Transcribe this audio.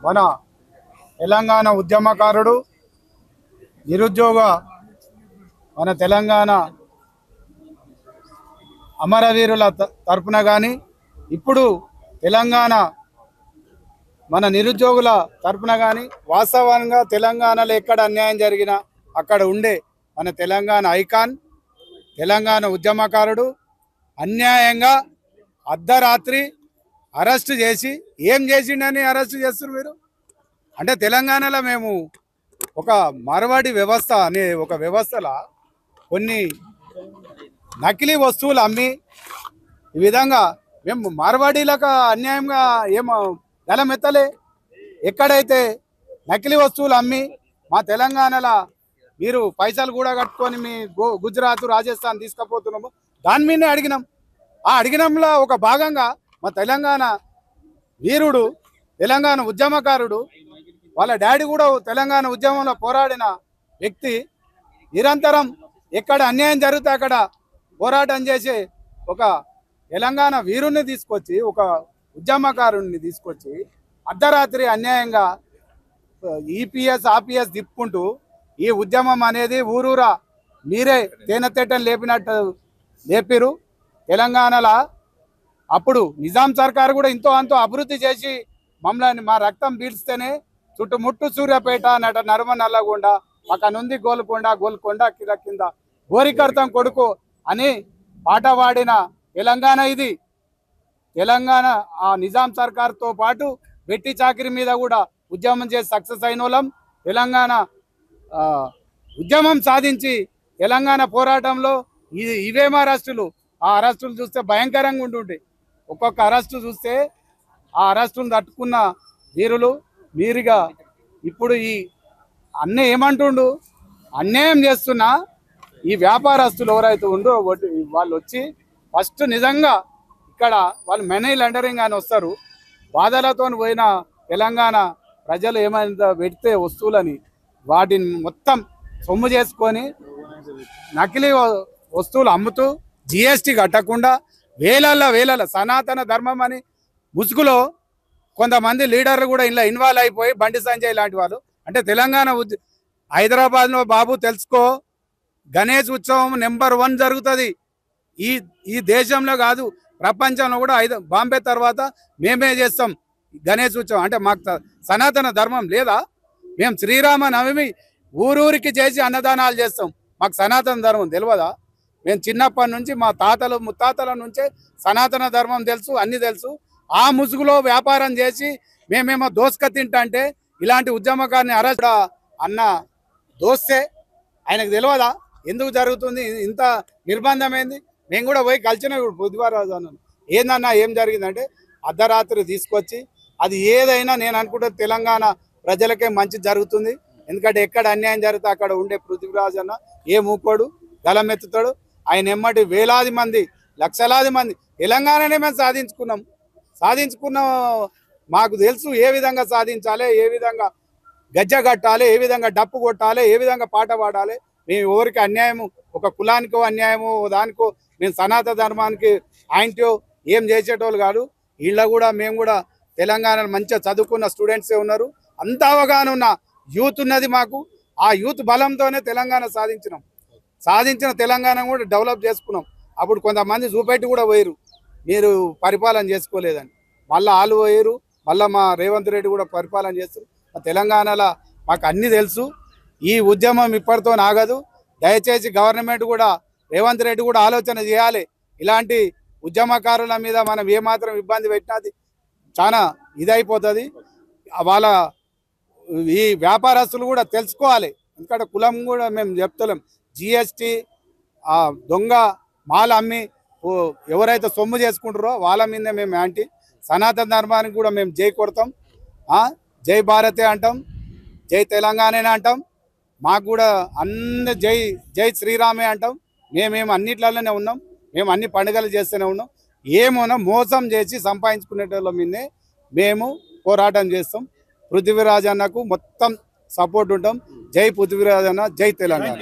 మన తెలంగాణ ఉద్యమకారుడు నిరుద్యోగ మన తెలంగాణ అమరవీరుల తరపున కానీ ఇప్పుడు తెలంగాణ మన నిరుద్యోగుల తరపున కానీ వాస్తవంగా తెలంగాణలో ఎక్కడ అన్యాయం జరిగినా అక్కడ ఉండే మన తెలంగాణ ఐకాన్ తెలంగాణ ఉద్యమకారుడు అన్యాయంగా అర్ధరాత్రి అరెస్ట్ చేసి ఏం చేసిండని అరెస్ట్ చేస్తున్నారు మీరు? అంటే తెలంగాణలో మేము ఒక మార్వాడి వ్యవస్థ అనే ఒక వ్యవస్థలో కొన్ని నకిలీ వస్తువులు అమ్మి ఈ విధంగా మేము మార్వాడీలకు అన్యాయంగా ఏమో గలమెత్తలే. ఎక్కడైతే నకిలీ వస్తువులు అమ్మి మా తెలంగాణలో మీరు పైసలు కూడా కట్టుకొని మీ గుజరాత్ రాజస్థాన్ తీసుకుపోతున్నాము దాని మీదనే అడిగినాం. ఆ అడిగినంలో ఒక భాగంగా మా తెలంగాణ వీరుడు తెలంగాణ ఉద్యమకారుడు వాళ్ళ డాడీ కూడా తెలంగాణ ఉద్యమంలో పోరాడిన వ్యక్తి నిరంతరం ఎక్కడ అన్యాయం జరిగితే అక్కడ పోరాటం చేసే ఒక తెలంగాణ వీరుణ్ణి తీసుకొచ్చి ఒక ఉద్యమకారుణ్ణి తీసుకొచ్చి అర్ధరాత్రి అన్యాయంగా ఈపీఎస్ ఆర్పీఎస్ తిప్పుకుంటూ ఈ ఉద్యమం అనేది ఊరూరా మీరే తేనెతెట్టని లేపినట్టు లేపిరు. తెలంగాణలో అప్పుడు నిజాం సర్కారు కూడా ఇంతో అంతో అభివృద్ధి చేసి మమ్మల్ని మా రక్తం పీల్స్తేనే చుట్టుముట్టు సూర్యాపేట నట నర్మ నల్లగొండ అక్కడ నుండి గోల్కొండ కింద గోరికర్తం కొడుకు అని పాట పాడిన తెలంగాణ ఇది. తెలంగాణ ఆ నిజాం సర్కార్తో పాటు వెట్టి చాకిరి మీద కూడా ఉద్యమం చేసి సక్సెస్ అయిన వాళ్ళం. తెలంగాణ ఉద్యమం సాధించి తెలంగాణ పోరాటంలో ఇవేమో అరెస్టులు, ఆ అరెస్టులు చూస్తే భయంకరంగా ఉంటుంటాయి. ఒక్కొక్క అరెస్టు చూస్తే ఆ అరెస్టును తట్టుకున్న వీరులు మీరుగా ఇప్పుడు ఈ అన్నీ ఏమంటుండు అన్యాయం చేస్తున్న ఈ వ్యాపారస్తులు ఎవరైతే ఉందో వాళ్ళు వచ్చి ఫస్ట్ నిజంగా ఇక్కడ వాళ్ళు మనీ లాండరింగ్ అని వస్తారు. బాధలతో పోయిన తెలంగాణ ప్రజలు ఏమైనా పెడితే వస్తువులని వాటిని మొత్తం సొమ్ము చేసుకొని నకిలీ వస్తువులు అమ్ముతూ జిఎస్టీ కట్టకుండా వేలల సనాతన ధర్మం అని ముసుగులో కొంతమంది లీడర్లు కూడా ఇలా ఇన్వాల్వ్ అయిపోయి బండి సంజయ్ లాంటి వాళ్ళు అంటే తెలంగాణ హైదరాబాద్లో బాబు తెలుసుకో గణేష్ ఉత్సవం నెంబర్ 1 జరుగుతుంది ఈ దేశంలో కాదు ప్రపంచంలో కూడా బాంబే తర్వాత మేమే చేస్తాం గణేష్ ఉత్సవం. అంటే మాకు సనాతన ధర్మం లేదా? మేము శ్రీరామ నవమి ఊరూరికి చేసి అన్నదానాలు చేస్తాం. మాకు సనాతన ధర్మం తెలియదా? మేము చిన్నప్పటి నుంచి మా తాతలు ముత్తాతల నుంచే సనాతన ధర్మం తెలుసు, అన్ని తెలుసు. ఆ ముసుగులో వ్యాపారం చేసి మేమేమో దోసుక తింటే ఇలాంటి ఉద్యమకారిని అరెస్ట్ అన్న దోస్తే ఆయనకు తెలియదా ఎందుకు జరుగుతుంది ఇంత నిర్బంధమైంది? మేము కూడా పోయి కలిసిన బుధవారం అన్నాను ఏందన్నా ఏం జరిగిందంటే అర్ధరాత్రి తీసుకొచ్చి అది ఏదైనా నేను అనుకుంటే తెలంగాణ ప్రజలకే మంచి జరుగుతుంది. ఎందుకంటే ఎక్కడ అన్యాయం జరిగితే అక్కడ ఉండే పృథ్వీరాజ్ అన్న ఏ మూకోడు గలమెత్తుతాడు. ఆయన ఎమ్మటి వేలాది మంది లక్షలాది మంది తెలంగాణనే మేము సాధించుకున్నాం. మాకు తెలుసు ఏ విధంగా సాధించాలి, ఏ విధంగా గజ్జ కట్టాలి, ఏ విధంగా డప్పు కొట్టాలి, ఏ విధంగా పాట పాడాలి. మేము ఎవరికి అన్యాయము ఒక కులానికో అన్యాయమో దానికో మేము సనాతన ధర్మానికి ఆయనతో ఏం చేసేటోళ్ళు కాదు. వీళ్ళ కూడా మేము కూడా తెలంగాణలో మంచిగా చదువుకున్న స్టూడెంట్సే ఉన్నారు. అంత అవగాహన ఉన్న యూత్ ఉన్నది మాకు. ఆ యూత్ బలంతోనే తెలంగాణ సాధించిన తెలంగాణ కూడా డెవలప్ చేసుకున్నాం. అప్పుడు కొంతమంది చూపెట్టి కూడా పోయారు మీరు పరిపాలన చేసుకోలేదని, మళ్ళీ వాళ్ళు పోయారు. మళ్ళీ మా రేవంత్ రెడ్డి కూడా పరిపాలన చేస్తారు. తెలంగాణలో మాకు అన్నీ తెలుసు. ఈ ఉద్యమం ఇప్పటితో ఆగదు. దయచేసి గవర్నమెంట్ కూడా రేవంత్ రెడ్డి కూడా ఆలోచన చేయాలి. ఇలాంటి ఉద్యమకారుల మీద మనం ఏమాత్రం ఇబ్బంది పెట్టినది చాలా ఇదైపోతుంది. వాళ్ళ ఈ వ్యాపారస్తులు కూడా తెలుసుకోవాలి. ఎందుకంటే కులం కూడా మేము చెప్తలేం. జిఎస్టీ దొంగ మాల అమ్మి ఎవరైతే సొమ్ము చేసుకుంటారో వాళ్ళ మీదే మేము యాంటీ. సనాతన ధర్మానికి కూడా మేము జై కొడతాం. జై భారతే అంటాం, జై తెలంగాణనే అంటాం. మాకు కూడా అన్ని జై శ్రీరామే అంటాం. మేమేమి అన్నిట్లలోనే ఉన్నాం. మేము అన్ని పండుగలు చేస్తూనే ఉన్నాం. ఏమోనా మోసం చేసి సంపాదించుకునేటోళ్ళ మీదే మేము పోరాటం చేస్తాం. పృథ్వీరాజ్ అన్నకు మొత్తం సపోర్ట్ ఉంటాం. జై పృథ్వీరాజ్ అన్న, జై తెలంగాణ.